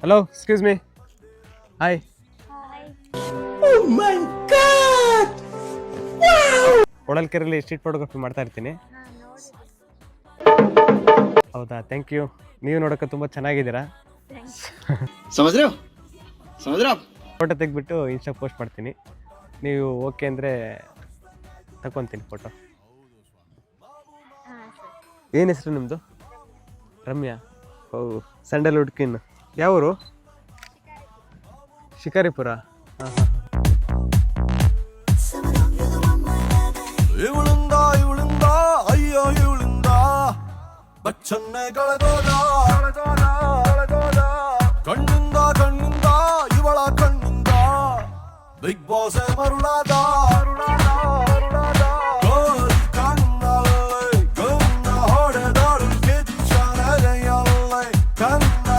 Hello, excuse me. Hi. ಹೊಳಲ್ಕೆರೆಯಲ್ಲಿ street photography ಮಾಡ್ತಾ ಇರ್ತೀನಿ. ಹೌದಾ, ಥ್ಯಾಂಕ್ ಯು. ನೀವು ನೋಡೋಕೆ ತುಂಬ ಚೆನ್ನಾಗಿದ್ದೀರಾ. ಫೋಟೋ ತೆಗೆದ್ಬಿಟ್ಟು ಇನ್ಸ್ಟಾ ಪೋಸ್ಟ್ ಮಾಡ್ತೀನಿ. ನೀವು ಓಕೆ ಅಂದರೆ ತಗೊತೀನಿ ಫೋಟೋ. ಏನು ಹೆಸರು ನಿಮ್ಮದು? ರಮ್ಯಾ. ಓ, ಸ್ಯಾಂಡಲ್ವುಡ್ ಕಿನ್. ಯಾವೂರು? ಶಿಕಾರಿಪುರ. ಹಾಂ ಹಾಂ. ಇವಳಿಂದ ಅಯ್ಯೋ ಇವಳಿಂದ ಬಚ್ಚನ್ನೆ ಕಳೆದೋದ ಕಣ್ಣಿಂದ ಇವಳ ಕಣ್ಣಿಂದ ಬಿಗ್ ಬಾಸ್ ಮರುಳಾದ.